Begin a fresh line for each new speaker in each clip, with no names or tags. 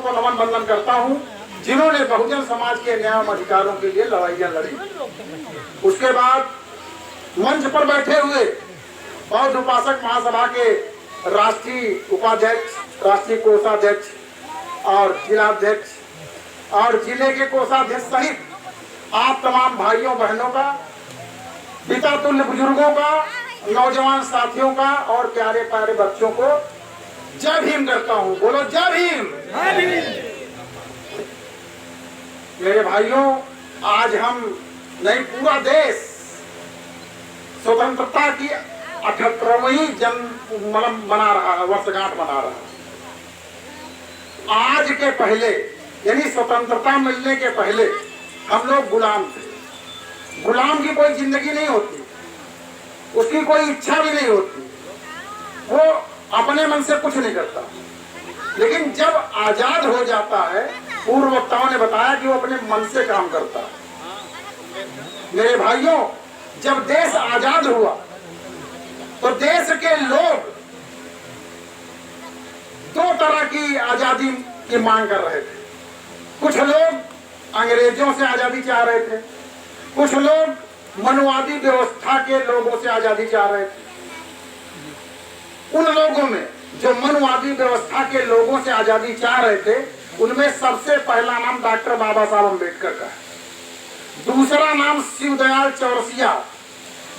को नमन बंदन करता हूँ जिन्होंने बहुजन समाज के न्याय एवं अधिकारों के लिए लड़ाइयाँ लड़ी। उसके बाद मंच पर बैठे हुए बौद्ध उपासक महासभा के राष्ट्रीय उपाध्यक्ष, राष्ट्रीय कोषाध्यक्ष और जिलाध्यक्ष और जिले के कोषाध्यक्ष सहित आप तमाम भाइयों बहनों का, पिता तुल्य बुजुर्गों का, नौजवान साथियों का और प्यारे प्यारे बच्चों को जय भीम करता हूं। बोलो जय भीम। मेरे भाइयों, आज हम नहीं पूरा देश स्वतंत्रता की 78वीं जन्म मना रहा है, वर्षगांठ मना रहा है। आज के पहले यानी स्वतंत्रता मिलने के पहले हम लोग गुलाम थे। गुलाम की कोई जिंदगी नहीं होती, उसकी कोई इच्छा भी नहीं होती, वो अपने मन से कुछ नहीं करता। लेकिन जब आजाद हो जाता है, पूर्व वक्ताओं ने बताया कि वो अपने मन से काम करता है। मेरे भाइयों, जब देश आजाद हुआ तो देश के लोग दो तरह की आजादी की मांग कर रहे थे। कुछ लोग अंग्रेजों से आजादी चाह रहे थे, कुछ लोग मनुवादी व्यवस्था के लोगों से आजादी चाह रहे थे। उन लोगों में जो मनुवादी व्यवस्था के लोगों से आजादी चाह रहे थे, उनमें सबसे पहला नाम डॉक्टर बाबा साहब अम्बेडकर का है। दूसरा नाम शिवदयाल चौरसिया,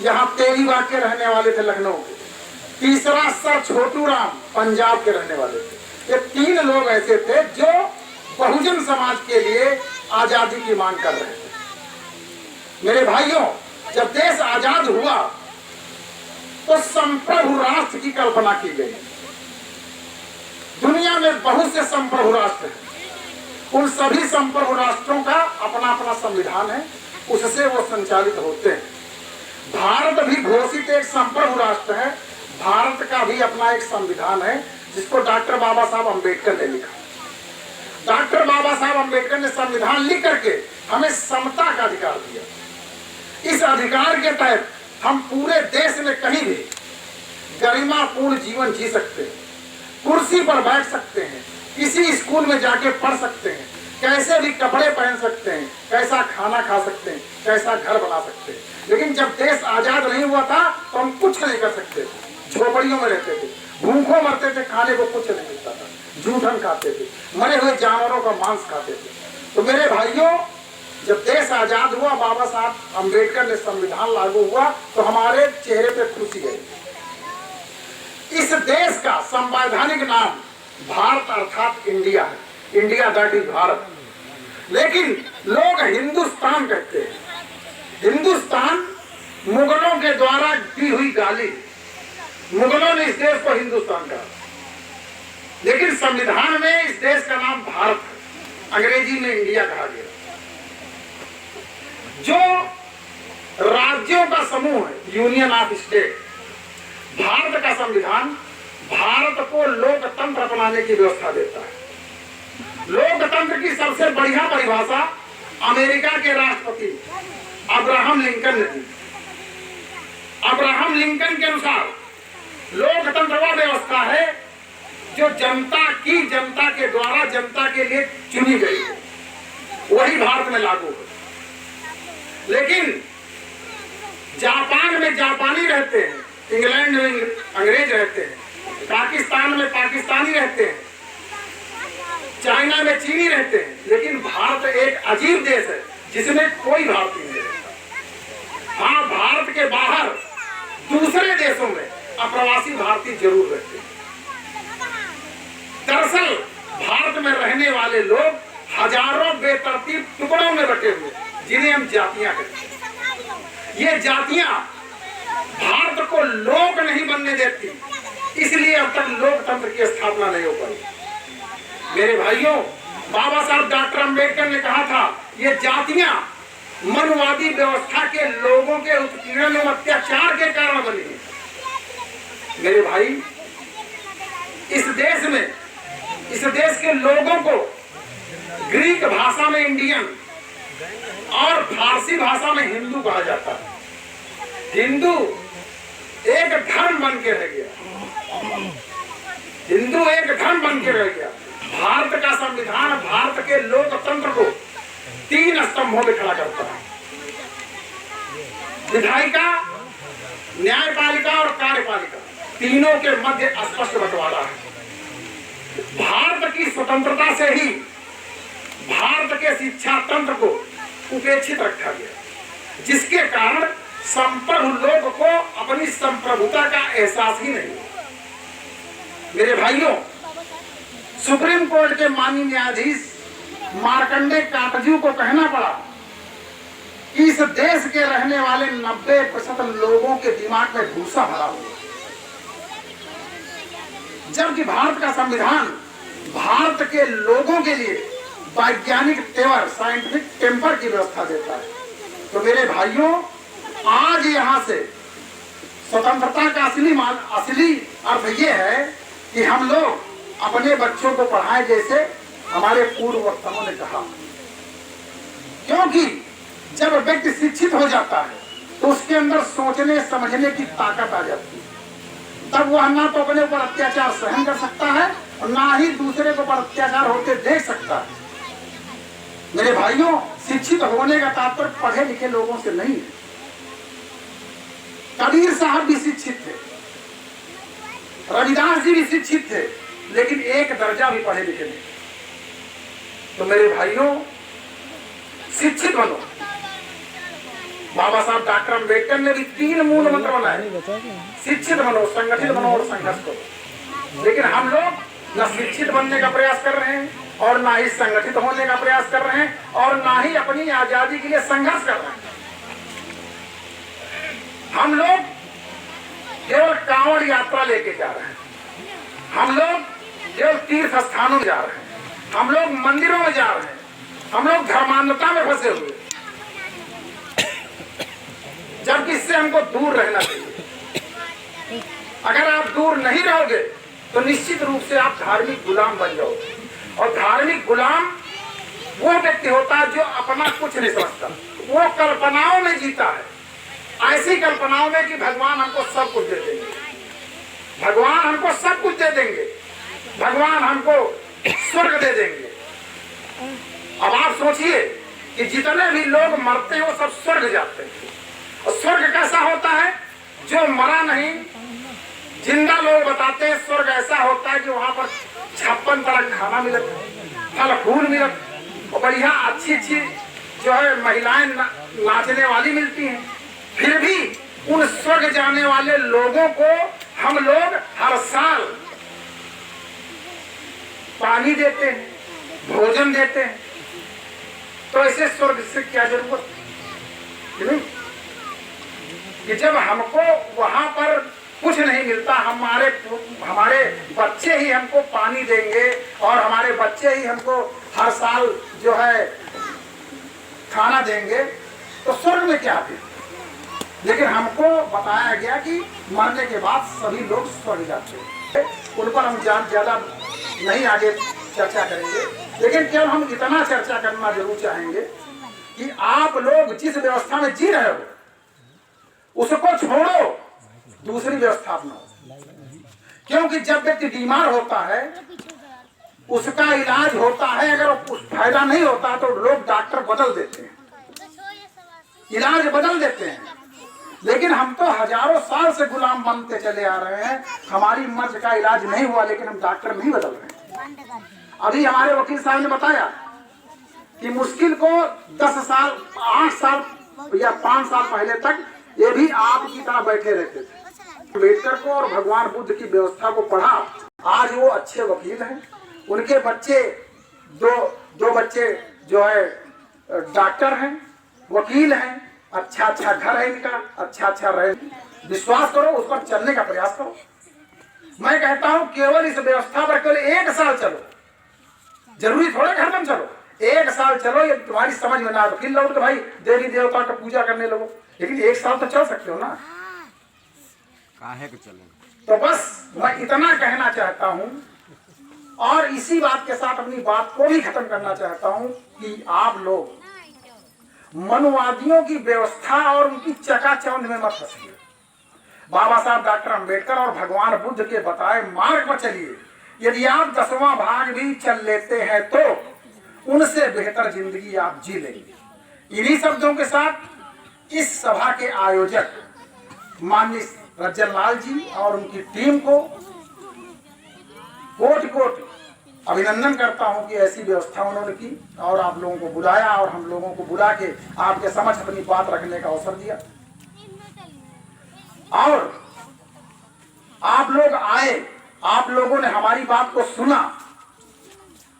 यहाँ तेलीबाग के रहने वाले थे, लखनऊ के। तीसरा सर छोटू राम, पंजाब के रहने वाले थे। ये तीन लोग ऐसे थे जो बहुजन समाज के लिए आजादी की मांग कर रहे थे। मेरे भाइयों, जब देश आजाद हुआ तो संप्रभु राष्ट्र की कल्पना की गई। दुनिया में बहुत से संप्रभु राष्ट्र हैं। उन सभी संप्रभु राष्ट्रों का अपना अपना संविधान है, उससे वो संचालित होते हैं। भारत भी घोषित एक संप्रभु राष्ट्र है। भारत का भी अपना एक संविधान है जिसको डॉक्टर बाबा साहब अम्बेडकर ने लिखा। डॉक्टर बाबा साहब अम्बेडकर ने संविधान लिख करके हमें समता का अधिकार दिया। इस अधिकार के तहत हम पूरे देश में कहीं भी गरिमापूर्ण जीवन जी सकते हैं, कुर्सी पर बैठ सकते हैं, किसी स्कूल में जाके पढ़ सकते हैं, कैसे भी कपड़े पहन सकते हैं, कैसा खाना खा सकते हैं, कैसा घर बना सकते हैं। लेकिन जब देश आजाद नहीं हुआ था तो हम कुछ नहीं कर सकते थे। झोपड़ियों में रहते थे, भूखों मरते थे, खाने को कुछ नहीं मिलता था, जूठन खाते थे, मरे हुए जानवरों का मांस खाते थे। तो मेरे भाइयों, जब देश आजाद हुआ, बाबा साहब अम्बेडकर ने संविधान लागू हुआ तो हमारे चेहरे पे खुशी है। इस देश का संवैधानिक नाम भारत अर्थात इंडिया है। India that is Bharat. लेकिन लोग हिंदुस्तान कहते हैं। हिंदुस्तान मुगलों के द्वारा दी हुई गाली। मुगलों ने इस देश को हिंदुस्तान कहा, लेकिन संविधान में इस देश का नाम भारत है। अंग्रेजी में इंडिया कहा गया। जो राज्यों का समूह है, यूनियन ऑफ स्टेट, भारत का संविधान भारत को लोकतंत्र अपनाने की व्यवस्था देता है। लोकतंत्र की सबसे बढ़िया परिभाषा अमेरिका के राष्ट्रपति अब्राहम लिंकन ने दी। अब्राहम लिंकन के अनुसार लोकतंत्र वह व्यवस्था है जो जनता के द्वारा जनता के लिए चुनी गई है, वही भारत में लागू है। लेकिन जापान में जापानी रहते हैं, इंग्लैंड में अंग्रेज रहते हैं, पाकिस्तान में पाकिस्तानी रहते हैं, चाइना में चीनी रहते हैं, लेकिन भारत एक अजीब देश है जिसमें कोई भारतीय नहीं रहता। हाँ, भारत के बाहर दूसरे देशों में अप्रवासी भारतीय जरूर रहते हैं। दरअसल भारत में रहने वाले लोग हजारों बेतरतीब टुकड़ों में बटे हुए, जिन्हें हम जातियां कहते हैं। ये जातियां भारत को लोक नहीं बनने देती, इसलिए अब तक लोकतंत्र की स्थापना नहीं हो पाई। मेरे भाइयों, बाबा साहब डॉक्टर अम्बेडकर ने कहा था, ये जातियां मनुवादी व्यवस्था के लोगों के उत्पीड़न एवं अत्याचार के कारण बनी है। मेरे भाई, इस देश के लोगों को ग्रीक भाषा में इंडियन और फारसी भाषा में हिंदू कहा जाता है। हिंदू एक धर्म बन के रह गया। हिंदू एक धर्म बन के रह गया। भारत का संविधान भारत के लोकतंत्र को 3 स्तंभों में खड़ा करता है। विधायिका, न्यायपालिका और कार्यपालिका, तीनों के मध्य स्पष्ट बंटवारा है। भारत की स्वतंत्रता से ही भारत के शिक्षा तंत्र को उपेक्षित रखा गया, जिसके कारण संप्रभु लोग को अपनी संप्रभुता का एहसास ही नहीं। मेरे भाइयों, सुप्रीम कोर्ट के माननीय न्यायाधीश मार्कंडे काटजू को कहना पड़ा कि इस देश के रहने वाले 90% लोगों के दिमाग में भूसा भरा हुआ, जबकि भारत का संविधान भारत के लोगों के लिए वैज्ञानिक तेवर, साइंटिफिक टेम्पर की व्यवस्था देता है। तो मेरे भाइयों, आज यहां से स्वतंत्रता का असली अर्थ यह है कि हम लोग अपने बच्चों को पढ़ाएं, जैसे हमारे पूर्व वक्ताओं ने कहा। क्योंकि जब व्यक्ति शिक्षित हो जाता है तो उसके अंदर सोचने समझने की ताकत आ जाती है। तब वह ना तो अपने ऊपर अत्याचार सहन कर सकता है और ना ही दूसरे के ऊपर अत्याचार होते देख सकता है। मेरे भाइयों, शिक्षित होने का तात्पर्य पढ़े लिखे लोगों से नहीं है। कबीर साहब भी शिक्षित थे, रविदास जी भी शिक्षित थे, लेकिन एक दर्जा भी पढ़े लिखे नहीं। तो मेरे भाइयों, शिक्षित बनो। बाबा साहब डॉक्टर अम्बेडकर ने भी 3 मूल मंत्र बनाए, शिक्षित बनो, संगठित बनो और संघर्ष करो। लेकिन हम लोग न शिक्षित बनने का प्रयास कर रहे हैं और ना ही संगठित होने का प्रयास कर रहे हैं और ना ही अपनी आजादी के लिए संघर्ष कर रहे हैं। हम लोग केवल कांवड़ यात्रा लेके जा रहे हैं, हम लोग केवल तीर्थ स्थानों में जा रहे हैं, हम लोग मंदिरों में जा रहे हैं, हम लोग धर्मांधता में फंसे हुए, जबकि इससे हमको दूर रहना चाहिए। अगर आप दूर नहीं रहोगे तो निश्चित रूप से आप धार्मिक गुलाम बन जाओगे। और धार्मिक गुलाम वो व्यक्ति होता है जो अपना कुछ नहीं समझता, वो कल्पनाओं में जीता है। ऐसी कल्पनाओं में कि भगवान हमको सब कुछ दे देंगे, भगवान हमको सब कुछ दे देंगे, भगवान हमको स्वर्ग दे देंगे। अब आप सोचिए कि जितने भी लोग मरते हैं वो सब स्वर्ग जाते हैं। और स्वर्ग कैसा होता है? जो मरा नहीं, जिंदा लोग बताते हैं स्वर्ग ऐसा होता है कि वहां पर 56 तरह खाना मिलता है, फल फूल मिलता और बढ़िया अच्छी अच्छी जो है महिलाएं नाचने वाली मिलती हैं। फिर भी उन स्वर्ग जाने वाले लोगों को हम लोग हर साल पानी देते हैं, भोजन देते हैं। तो ऐसे स्वर्ग से क्या जरूरत नहीं कि जब हमको वहां पर कुछ नहीं मिलता, हमारे बच्चे ही हमको पानी देंगे और हमारे बच्चे ही हमको हर साल जो है खाना देंगे, तो स्वर्ग में क्या है? लेकिन हमको बताया गया कि मरने के बाद सभी लोग स्वर्ग जाते हैं। उन पर हम ज्यादा नहीं आगे चर्चा करेंगे, लेकिन केवल हम इतना चर्चा करना जरूर चाहेंगे कि आप लोग जिस व्यवस्था में जी रहे हो उसको छोड़ो, दूसरी व्यवस्था अपनाओ। क्योंकि जब व्यक्ति बीमार होता है उसका इलाज होता है, अगर फायदा नहीं होता तो लोग डॉक्टर बदल देते हैं, इलाज बदल देते हैं। लेकिन हम तो हजारों साल से गुलाम बनते चले आ रहे हैं, हमारी मर्ज का इलाज नहीं हुआ लेकिन हम डॉक्टर नहीं बदल रहे। अभी हमारे वकील साहब ने बताया कि मुश्किल को 10 साल, 8 साल या 5 साल पहले तक ये भी आपकी तरह बैठे रहते थे। अम्बेडकर को और भगवान बुद्ध की व्यवस्था को पढ़ा, आज वो अच्छे वकील हैं। उनके बच्चे दो बच्चे जो है डॉक्टर हैं, वकील हैं, अच्छा घर है इनका, अच्छा रहे। विश्वास करो, उस पर चलने का प्रयास करो। मैं कहता हूं केवल इस व्यवस्था पर केवल 1 साल चलो, जरूरी थोड़ा घर में चलो, 1 साल चलो। ये तुम्हारी समझ में ना आए तो फिर लौट के भाई देवी देवता का पूजा करने लगो, लेकिन 1 साल तो चल सकते हो ना,
काहे को चलेंगे।
तो बस मैं इतना कहना चाहता हूं और इसी बात के साथ अपनी बात को भी खत्म करना चाहता हूं कि आप लोग मनुवादियों की व्यवस्था और उनकी चकाचौंध में मत फंसिए। बाबा साहब डॉक्टर अम्बेडकर और भगवान बुद्ध के बताए मार्ग पर चलिए। यदि आप 10वां भाग भी चल लेते हैं तो उनसे बेहतर जिंदगी आप जी लेंगे। इन्हीं शब्दों के साथ इस सभा के आयोजक माननीय रज्जन लाल जी और उनकी टीम को कोटि कोटि अभिनंदन करता हूं कि ऐसी व्यवस्था उन्होंने की और आप लोगों को बुलाया और हम लोगों को बुला के आपके समक्ष अपनी बात रखने का अवसर दिया। और आप लोग आए, आप लोगों ने हमारी बात को सुना,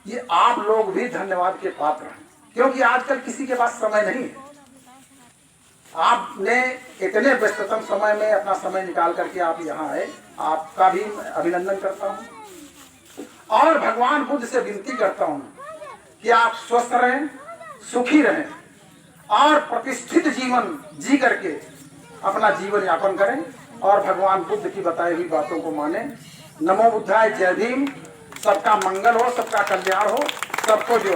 ये आप लोग भी धन्यवाद के पात्र हैं, क्योंकि आजकल किसी के पास समय नहीं है। आपने इतने व्यस्ततम समय में अपना समय निकाल करके आप यहाँ आए, आपका भी अभिनंदन करता हूँ और भगवान बुद्ध से विनती करता हूँ कि आप स्वस्थ रहें, सुखी रहें और प्रतिष्ठित जीवन जी करके अपना जीवन यापन करें और भगवान बुद्ध की बताई हुई बातों को माने। नमो बुद्धाय, जय भीम। सबका मंगल हो, सबका कल्याण हो, सबको जो